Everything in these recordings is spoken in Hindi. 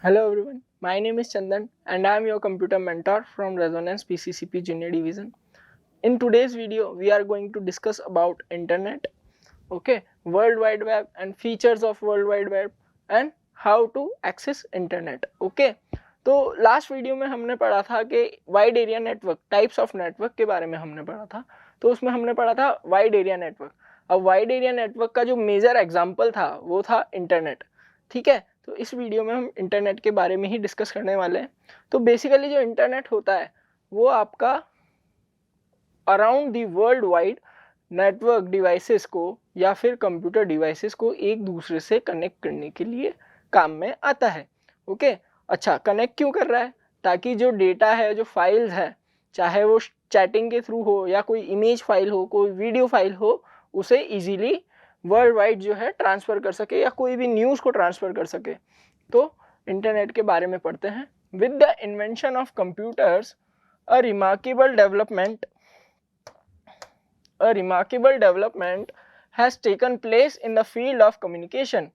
Hello everyone, my name is Chandan and I am your computer mentor from Resonance PCCP Junior Division. In today's video, we are going to discuss about internet, World Wide Web and features of World Wide Web and how to access internet. तो लास्ट वीडियो में हमने पढ़ा था कि wide area network, types of network के बारे में हमने पढ़ा था। तो उसमें हमने पढ़ा था वाइड एरिया नेटवर्क। अब वाइड एरिया नेटवर्क का जो मेजर एग्जांपल था वो था इंटरनेट। ठीक है, तो इस वीडियो में हम इंटरनेट के बारे में ही डिस्कस करने वाले हैं। तो बेसिकली जो इंटरनेट होता है वो आपका around the world wide network devices को या फिर कंप्यूटर डिवाइसेस को एक दूसरे से कनेक्ट करने के लिए काम में आता है। अच्छा, कनेक्ट क्यों कर रहा है? ताकि जो डेटा है, जो फाइल्स है, चाहे वो चैटिंग के थ्रू हो या कोई इमेज फाइल हो, कोई वीडियो फाइल हो, उसे इजीली वर्ल्ड वाइड जो है ट्रांसफ़र कर सके या कोई भी न्यूज़ को ट्रांसफ़र कर सके। तो इंटरनेट के बारे में पढ़ते हैं। With the invention of computers a remarkable development has taken place in the field of communication.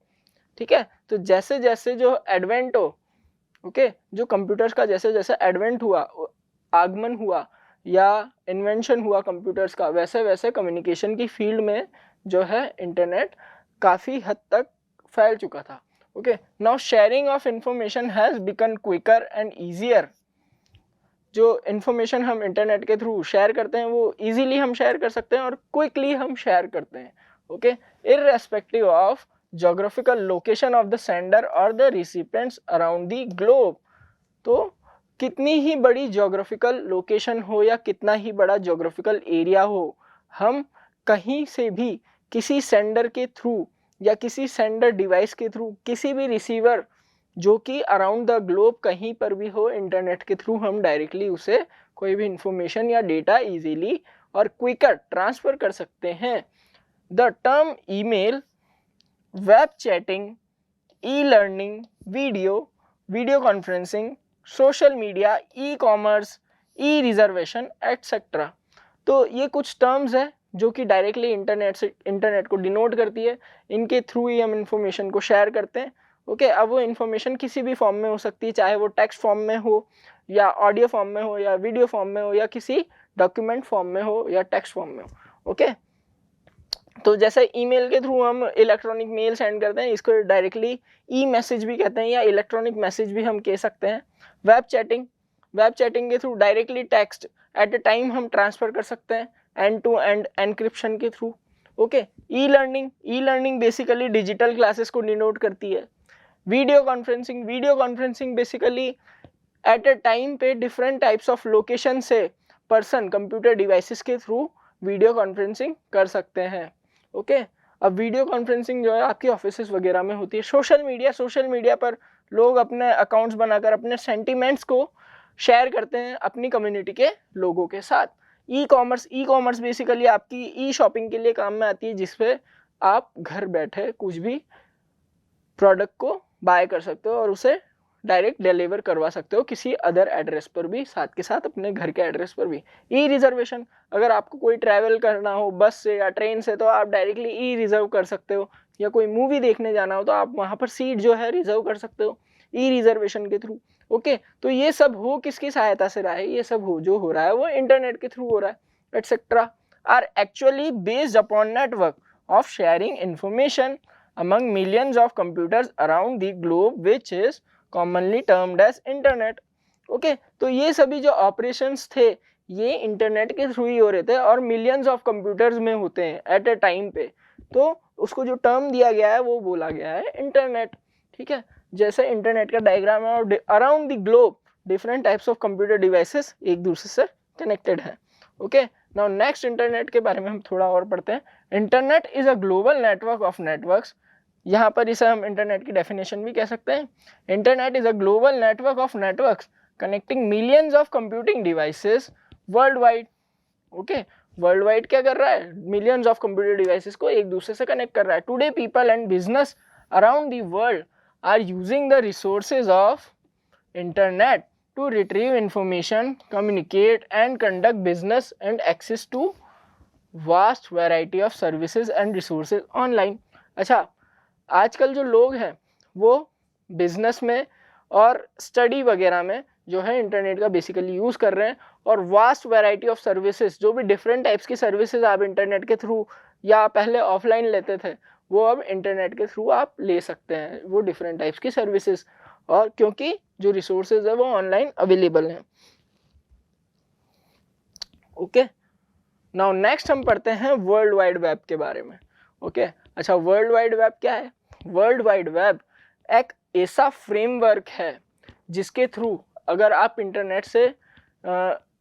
ठीक है, तो जैसे जैसे जो एडवेंट हो, जो कंप्यूटर्स का जैसे जैसे एडवेंट हुआ, आगमन हुआ या इन्वेंशन हुआ कंप्यूटर्स का, वैसे वैसे कम्युनिकेशन की फील्ड में जो है इंटरनेट काफ़ी हद तक फैल चुका था। Now sharing of information has become quicker and easier. जो इन्फॉर्मेशन हम इंटरनेट के थ्रू शेयर करते हैं वो इजीली हम शेयर कर सकते हैं और क्विकली हम शेयर करते हैं। Irrespective of geographical location of the sender or the recipients around the globe। तो कितनी ही बड़ी geographical location हो या कितना ही बड़ा geographical area हो, हम कहीं से भी किसी sender के थ्रू या किसी sender device के थ्रू किसी भी receiver जो कि अराउंड द ग्लोब कहीं पर भी हो, इंटरनेट के थ्रू हम डायरेक्टली उसे कोई भी इंफॉर्मेशन या डेटा इजीली और क्विकर ट्रांसफ़र कर सकते हैं। The term email, web chatting, e learning, video conferencing, social media, e commerce, E reservation etcetera. तो ये कुछ टर्म्स है जो कि डायरेक्टली इंटरनेट को डिनोट करती है। इनके थ्रू ही हम इंफॉर्मेशन को शेयर करते हैं। अब वो इन्फॉर्मेशन किसी भी फॉर्म में हो सकती है, चाहे वो टेक्स्ट फॉर्म में हो या ऑडियो फॉर्म में हो या वीडियो फॉर्म में हो या किसी डॉक्यूमेंट फॉर्म में हो या टेक्स्ट फॉर्म में हो। तो जैसे ईमेल के थ्रू हम इलेक्ट्रॉनिक मेल सेंड करते हैं, इसको डायरेक्टली ई मैसेज भी कहते हैं या इलेक्ट्रॉनिक मैसेज भी हम कह सकते हैं। वेब चैटिंग के through directly text at a time हम ट्रांसफ़र कर सकते हैं एंड टू एंड एनक्रिप्शन के through. E learning basically digital classes को डिनोट करती है। Video conferencing basically at a time पे डिफरेंट टाइप्स ऑफ लोकेशन से पर्सन कंप्यूटर डिवाइसेस के थ्रू वीडियो कॉन्फ्रेंसिंग कर सकते हैं। अब वीडियो कॉन्फ्रेंसिंग जो है आपकी ऑफिसेस वगैरह में होती है। सोशल मीडिया पर लोग अपने अकाउंट्स बनाकर अपने सेंटिमेंट्स को शेयर करते हैं अपनी कम्युनिटी के लोगों के साथ। ई कॉमर्स बेसिकली आपकी ई शॉपिंग के लिए काम में आती है, जिसपे आप घर बैठे कुछ भी प्रोडक्ट को बाय कर सकते हो और उसे डायरेक्ट डिलीवर करवा सकते हो किसी अदर एड्रेस पर भी, साथ के साथ अपने घर के एड्रेस पर भी। ई रिजर्वेशन, अगर आपको कोई ट्रैवल करना हो बस से या ट्रेन से तो आप डायरेक्टली ई रिजर्व कर सकते हो, या कोई मूवी देखने जाना हो तो आप वहाँ पर सीट जो है रिजर्व कर सकते हो ई रिजर्वेशन के थ्रू। तो ये सब हो किसकी सहायता से रहा है? ये सब जो हो रहा है वो इंटरनेट के थ्रू हो रहा है। Etcetera are actually based upon network of sharing information among millions of computers around the globe, which is commonly termed as internet। तो ये सभी जो ऑपरेशंस थे ये इंटरनेट के थ्रू ही हो रहे थे और मिलियंस ऑफ कंप्यूटर्स में होते हैं एट अ टाइम पे। तो उसको जो टर्म दिया गया है वो बोला गया है इंटरनेट। ठीक है, जैसे इंटरनेट का डायग्राम है और around the globe different types of computer devices एक दूसरे से कनेक्टेड है। नाउ नेक्स्ट इंटरनेट के बारे में हम थोड़ा और पढ़ते हैं। Internet is a global network of networks. यहाँ पर इसे हम इंटरनेट की डेफिनेशन भी कह सकते हैं। Internet is a global network of networks connecting millions of computing devices world wide. World wide क्या कर रहा है? मिलियंस ऑफ कंप्यूटर डिवाइसेस को एक दूसरे से कनेक्ट कर रहा है। Today people and business around the world are using the resources of internet to retrieve information, communicate and conduct business and access to vast variety of services and resources online। अच्छा, आजकल जो लोग हैं वो बिजनेस में और स्टडी वगैरह में जो है इंटरनेट का बेसिकली यूज़ कर रहे हैं। और वास्ट वैरायटी ऑफ सर्विसेज, जो भी डिफरेंट टाइप्स की सर्विसेज आप इंटरनेट के थ्रू या पहले ऑफलाइन लेते थे, वो अब इंटरनेट के थ्रू आप ले सकते हैं वो डिफरेंट टाइप्स की सर्विसेज, और क्योंकि जो रिसोर्सेज है वो ऑनलाइन अवेलेबल हैं। ओके, नाउ नेक्स्ट हम पढ़ते हैं वर्ल्ड वाइड वेब के बारे में। ओके, अच्छा वर्ल्ड वाइड वेब क्या है? वर्ल्ड वाइड वेब एक ऐसा फ्रेमवर्क है जिसके थ्रू अगर आप इंटरनेट से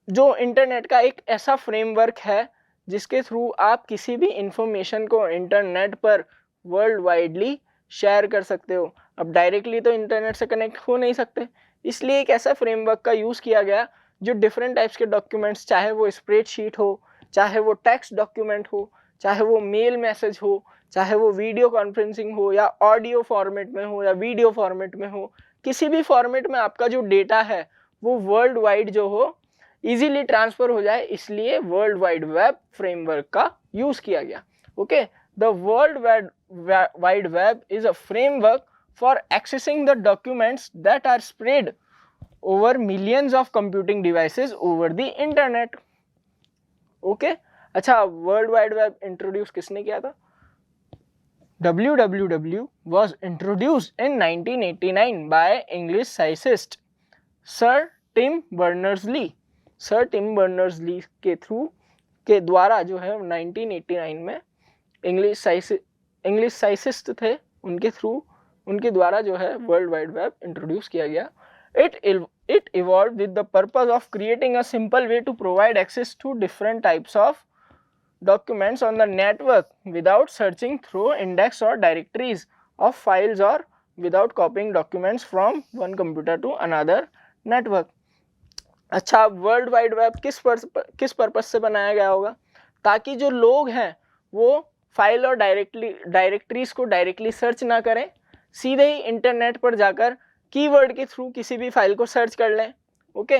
जो इंटरनेट का एक ऐसा फ्रेमवर्क है जिसके थ्रू आप किसी भी इंफॉर्मेशन को इंटरनेट पर वर्ल्ड वाइडली शेयर कर सकते हो। अब डायरेक्टली तो इंटरनेट से कनेक्ट हो नहीं सकते, इसलिए एक ऐसा फ्रेमवर्क का यूज़ किया गया जो डिफरेंट टाइप्स के डॉक्यूमेंट्स, चाहे वो स्प्रेडशीट हो, चाहे वो टेक्स्ट डॉक्यूमेंट हो, चाहे वो मेल मैसेज हो, चाहे वो वीडियो कॉन्फ्रेंसिंग हो, या ऑडियो फॉर्मेट में हो, या वीडियो फॉर्मेट में हो, किसी भी फॉर्मेट में आपका जो डेटा है वो वर्ल्ड वाइड जो हो इजीली ट्रांसफर हो जाए, इसलिए वर्ल्ड वाइड वेब फ्रेमवर्क का यूज़ किया गया। Okay, the world wide web is a framework for accessing the documents that are spread over millions of computing devices over the internet. Okay, अच्छा वर्ल्ड वाइड वेब इंट्रोड्यूस किसने किया था? WWW was introduced in 1989 by English scientist Sir Tim Berners-Lee. Sir Tim Berners-Lee के थ्रू के द्वारा जो है 1989 में इंग्लिश साइंटिस्ट थे, उनके थ्रू उनके द्वारा जो है वर्ल्ड वाइड वेब इंट्रोड्यूस किया गया। It evolved with the purpose of creating a simple way to provide access to different types of documents on the network without searching through index or directories of files or without copying documents from one computer to another network. अच्छा, वर्ल्ड वाइड वेब किस पर्पस से बनाया गया होगा? ताकि जो लोग हैं वो फाइल और डायरेक्टरीज को डायरेक्टली सर्च ना करें, सीधे ही इंटरनेट पर जाकर कीवर्ड के थ्रू किसी भी फाइल को सर्च कर लें। ओके,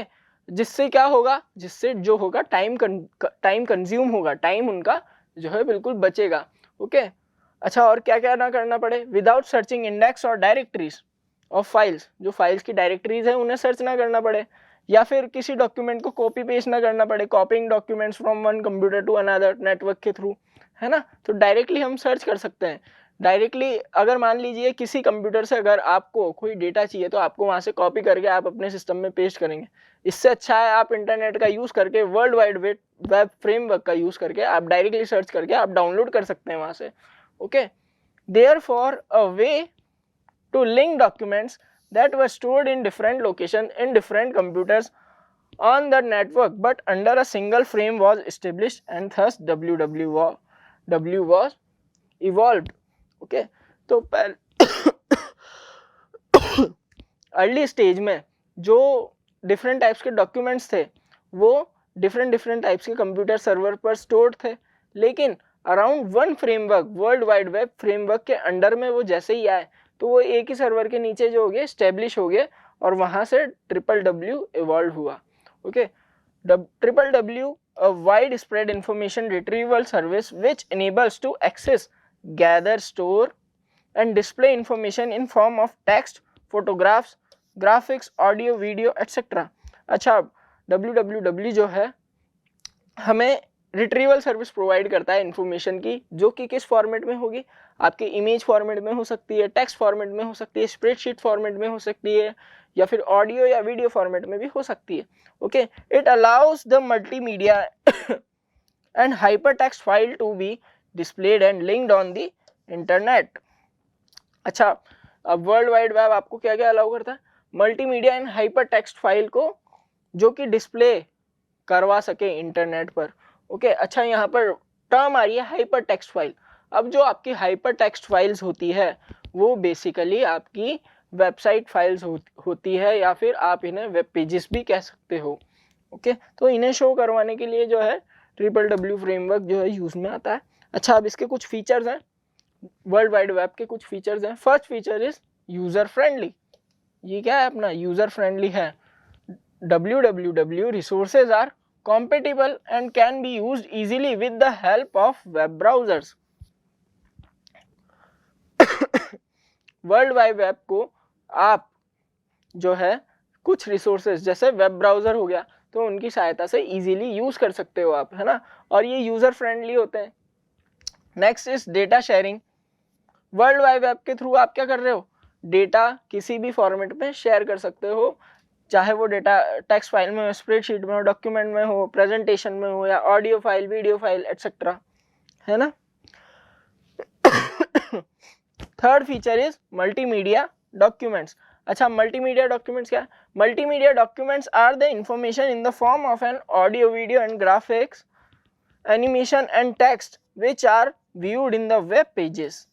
जिससे क्या होगा? जिससे जो होगा टाइम कंज्यूम होगा, टाइम उनका जो है बिल्कुल बचेगा। ओके, अच्छा और क्या क्या ना करना पड़े? विदाउट सर्चिंग इंडेक्स और डायरेक्टरीज ऑफ फाइल्स, जो फाइल्स की डायरेक्टरीज है उन्हें सर्च ना करना पड़े, या फिर किसी डॉक्यूमेंट को कॉपी पेस्ट ना करना पड़े, copying documents from one computer to another network के थ्रू, है ना। तो डायरेक्टली हम सर्च कर सकते हैं। डायरेक्टली अगर मान लीजिए किसी कंप्यूटर से अगर आपको कोई डेटा चाहिए तो आपको वहाँ से कॉपी करके आप अपने सिस्टम में पेस्ट करेंगे। इससे अच्छा है आप इंटरनेट का यूज़ करके वर्ल्ड वाइड वेब फ्रेमवर्क का यूज़ करके आप डायरेक्टली सर्च करके आप डाउनलोड कर सकते हैं वहाँ से। Okay, therefore a way to link documents that were stored in different locations in different computers on the network but under a single frame was established, and thus WWW was evolved. Okay, तो अर्ली स्टेज में जो डिफरेंट टाइप्स के डॉक्यूमेंट्स थे वो डिफरेंट टाइप्स के कंप्यूटर सर्वर पर स्टोर्ड थे, लेकिन around one framework, world wide web framework के अंडर में वो जैसे ही आए तो वो एक ही सर्वर के नीचे जो हो गए स्टेब्लिश हो गए, और वहाँ से WWW इवॉल्व हुआ। Okay, WWW a wide spread information retrieval service which enables to access, gather, store and display information in form of text, photographs, graphics, audio, video, etc. अच्छा, WWW जो है हमें रिट्रीवल सर्विस प्रोवाइड करता है इन्फॉर्मेशन की, जो कि किस फॉर्मेट में होगी? आपके इमेज फॉर्मेट में हो सकती है, टेक्स्ट फॉर्मेट में हो सकती है, स्प्रेडशीट फॉर्मेट में हो सकती है, या फिर ऑडियो या वीडियो फॉर्मेट में भी हो सकती है। Okay, it allows the multimedia and hypertext file to be displayed and linked on the internet. अच्छा, अब वर्ल्ड वाइड वेब आपको क्या क्या अलाउ करता है? Multimedia and hypertext file को जो कि डिस्प्ले करवा सके इंटरनेट पर। ओके, अच्छा यहाँ पर टर्म आ रही है हाइपर टेक्स्ट फाइल। अब जो आपकी हाइपर टेक्स्ट फाइल्स होती है वो बेसिकली आपकी वेबसाइट फाइल्स होती है, या फिर आप इन्हें वेब पेजेस भी कह सकते हो। ओके, तो इन्हें शो करवाने के लिए जो है WWW फ्रेमवर्क जो है यूज में आता है। अच्छा, अब इसके कुछ फीचर्स हैं, वर्ल्ड वाइड वेब के कुछ फीचर्स हैं। First feature is user friendly. ये क्या है अपना? यूजर फ्रेंडली है। WWW resources are compatible and can be used easily with the help of web browsers. World wide web को आप जो है कुछ रिसोर्सेज जैसे वेब ब्राउज़र हो गया, तो उनकी सहायता से इजीली यूज़ कर सकते हो आप, है ना, और ये यूज़र फ्रेंडली होते हैं। Next is data sharing. World wide web के थ्रू आप क्या कर रहे हो, डेटा किसी भी फॉर्मेट में शेयर कर सकते हो, चाहे वो डेटा टेक्स्ट फाइल में हो, स्प्रेडशीट में हो, डॉक्यूमेंट में हो, प्रेजेंटेशन में हो, या audio file, video file etcetera, है ना। Third feature is multimedia documents. अच्छा, मल्टीमीडिया डॉक्यूमेंट्स क्या है? Multimedia documents are the information in the form of an audio, video and graphics, animation and text which are viewed in the web pages.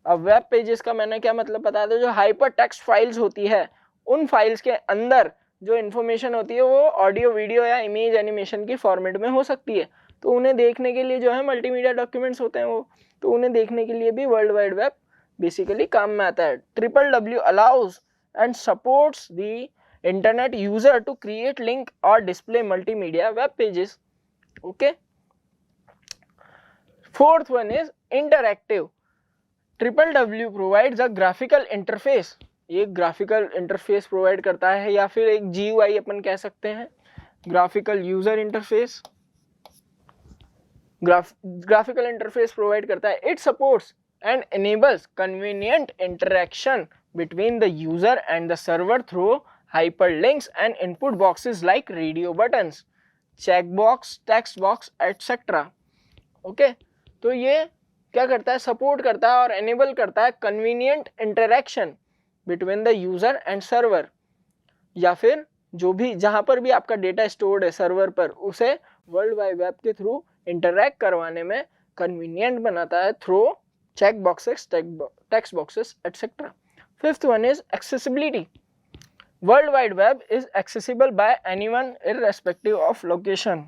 अब वेब पेजेस का मैंने क्या मतलब बता दो, जो हाइपर टेक्स्ट फाइल्स होती है, उन फाइल्स के अंदर जो इन्फॉर्मेशन होती है वो ऑडियो, वीडियो या इमेज, एनिमेशन की फॉर्मेट में हो सकती है, तो उन्हें देखने के लिए जो है मल्टीमीडिया डॉक्यूमेंट्स होते हैं वो, तो उन्हें देखने के लिए भी वर्ल्ड वाइड वेब बेसिकली काम में आता है। WWW allows and supports the internet user to create link और display multimedia web pages. Okay, fourth one is interactive. WWW provides a graphical interface. ये ग्राफिकल इंटरफेस प्रोवाइड करता है, या फिर एक GUI अपन कह सकते हैं, graphical user interface, graphical interface provide करता है। It supports and enables convenient interaction between the user and the server through hyperlinks and input boxes like radio buttons, checkbox, text box, etc. Okay, तो ये क्या करता है, सपोर्ट करता है और एनेबल करता है convenient interaction between the user and server, या फिर जो भी जहां पर भी आपका डेटा स्टोर्ड है सर्वर पर, उसे वर्ल्ड वाइड वेब के थ्रू इंटरैक्ट करवाने में कन्वीनियंट बनाता है through check boxes, text boxes, etc. Fifth one is accessibility. World Wide Web is accessible by anyone irrespective of location,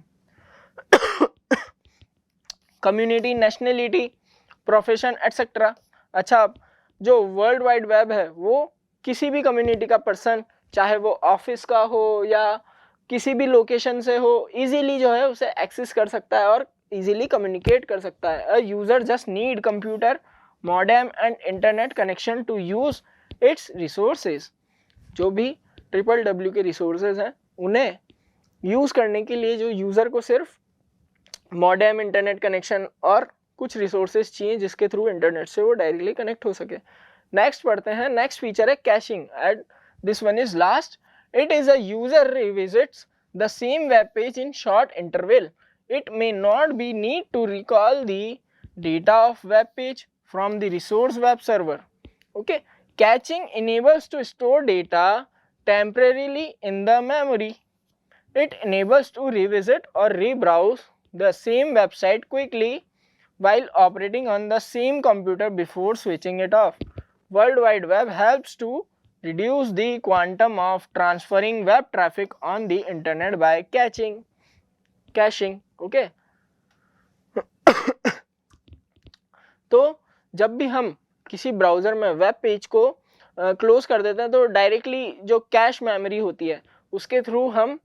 community, nationality, profession, etc. अच्छा, जो वर्ल्ड वाइड वेब है वो किसी भी कम्युनिटी का पर्सन, चाहे वो ऑफिस का हो या किसी भी लोकेशन से हो, इजीली जो है उसे एक्सेस कर सकता है और इजीली कम्युनिकेट कर सकता है। A user just need computer, modem and internet connection to use its resources. जो भी WWW के रिसोर्सेज हैं उन्हें यूज करने के लिए जो यूजर को सिर्फ मॉडेम, इंटरनेट कनेक्शन और कुछ रिसोर्सेज चाहिए जिसके थ्रू इंटरनेट से वो डायरेक्टली कनेक्ट हो सके। नेक्स्ट पढ़ते हैं, नेक्स्ट फीचर है caching and this one is last. It is a user revisits the same web page in short interval. It may not be need to recall the data of web page from the resource web server. Okay, caching enables to store data temporarily in the memory. It enables to revisit or rebrowse the same website quickly while operating on the same computer before switching it off. World Wide Web helps to reduce the quantum of transferring web traffic on the internet by caching. Okay, तो जब भी हम किसी ब्राउज़र में वेब पेज को क्लोज कर देते हैं तो डायरेक्टली जो कैश मेमोरी होती है उसके थ्रू हम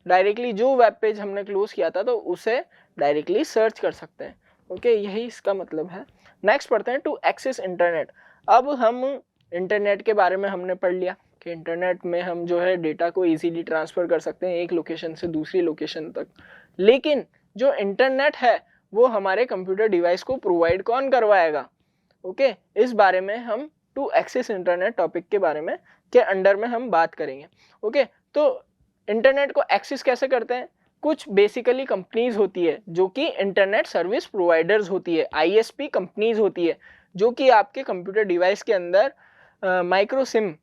डायरेक्टली जो वेब पेज हमने क्लोज किया था तो उसे डायरेक्टली सर्च कर सकते हैं। ओके, यही इसका मतलब है। नेक्स्ट पढ़ते हैं, टू एक्सेस इंटरनेट। अब हम इंटरनेट के बारे में हमने पढ़ लिया कि इंटरनेट में हम जो है डेटा को इजीली ट्रांसफ़र कर सकते हैं एक लोकेशन से दूसरी लोकेशन तक, लेकिन जो इंटरनेट है वो हमारे कंप्यूटर डिवाइस को प्रोवाइड कौन करवाएगा? ओके, इस बारे में हम टू एक्सेस इंटरनेट टॉपिक के बारे में के अंडर में हम बात करेंगे। ओके, तो इंटरनेट को एक्सेस कैसे करते हैं? कुछ बेसिकली कंपनीज होती है जो कि इंटरनेट सर्विस प्रोवाइडर्स होती है, ISP कंपनीज होती है, जो कि आपके कंप्यूटर डिवाइस के अंदर माइक्रो सिम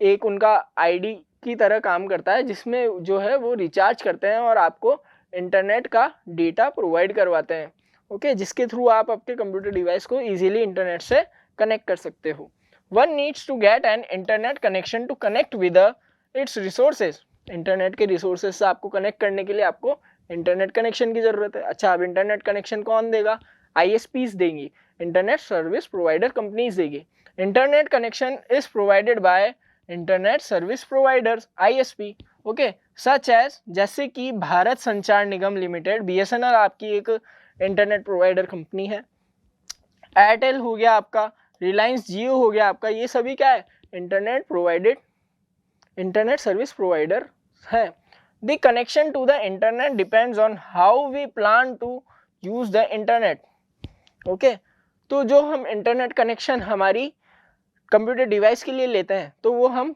एक उनका ID की तरह काम करता है, जिसमें जो है वो रिचार्ज करते हैं और आपको इंटरनेट का डेटा प्रोवाइड करवाते हैं। ओके, जिसके थ्रू आप आपके कंप्यूटर डिवाइस को इजीली इंटरनेट से कनेक्ट कर सकते हो। One needs to get an internet connection to connect with its resources. Internet के रिसोर्सेज से आपको कनेक्ट करने के लिए आपको इंटरनेट कनेक्शन की ज़रूरत है। अच्छा, अब इंटरनेट कनेक्शन कौन देगा? ISPs देंगी, इंटरनेट सर्विस प्रोवाइडर कंपनीज देगी। Internet connection is provided by internet service providers, ISP। Okay, such as जैसे कि भारत संचार निगम लिमिटेड, BSNL आपकी एक इंटरनेट प्रोवाइडर कंपनी है, एयरटेल हो गया आपका, रिलायंस जियो हो गया आपका, ये सभी क्या है? Internet provided internet service provider है। The connection to the internet depends on how we plan to use the internet. Okay, तो जो हम इंटरनेट कनेक्शन हमारी कंप्यूटर डिवाइस के लिए लेते हैं तो वो हम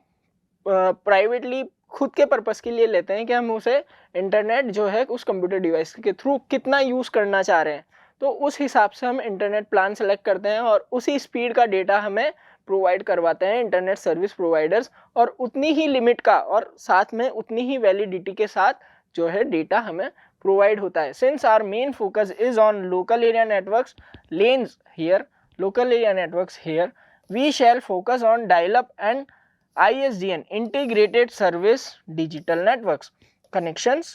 प्राइवेटली खुद के पर्पस के लिए लेते हैं कि हम उसे इंटरनेट जो है उस कंप्यूटर डिवाइस के थ्रू कितना यूज़ करना चाह रहे हैं, तो उस हिसाब से हम इंटरनेट प्लान सेलेक्ट करते हैं और उसी स्पीड का डेटा हमें प्रोवाइड करवाते हैं इंटरनेट सर्विस प्रोवाइडर्स, और उतनी ही लिमिट का और साथ में उतनी ही वैलिडिटी के साथ जो है डेटा हमें प्रोवाइड होता है। Since our main focus is on local area networks LANs here, local area networks here, we shall focus on dial-up and ISDN integrated service digital networks connections.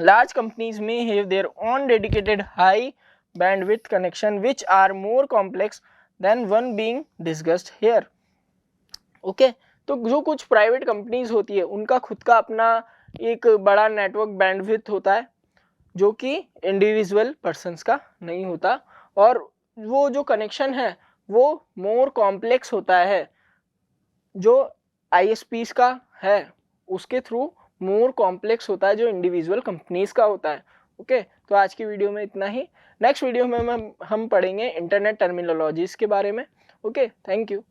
Large companies may have their own dedicated high bandwidth connection which are more complex than one being discussed here. Okay, तो जो कुछ प्राइवेट कंपनीज होती है उनका खुद का अपना एक बड़ा नेटवर्क बैंडविड्थ होता है जो कि इंडिविजुअल पर्सन्स का नहीं होता, और वो जो कनेक्शन है वो मोर कॉम्प्लेक्स होता है, जो ISPs का है उसके थ्रू मोर कॉम्प्लेक्स होता है जो इंडिविजुअल कंपनीज का होता है। ओके, तो आज की वीडियो में इतना ही। नेक्स्ट वीडियो में हम पढ़ेंगे इंटरनेट टर्मिनोलॉजीज के बारे में। Okay, thank you.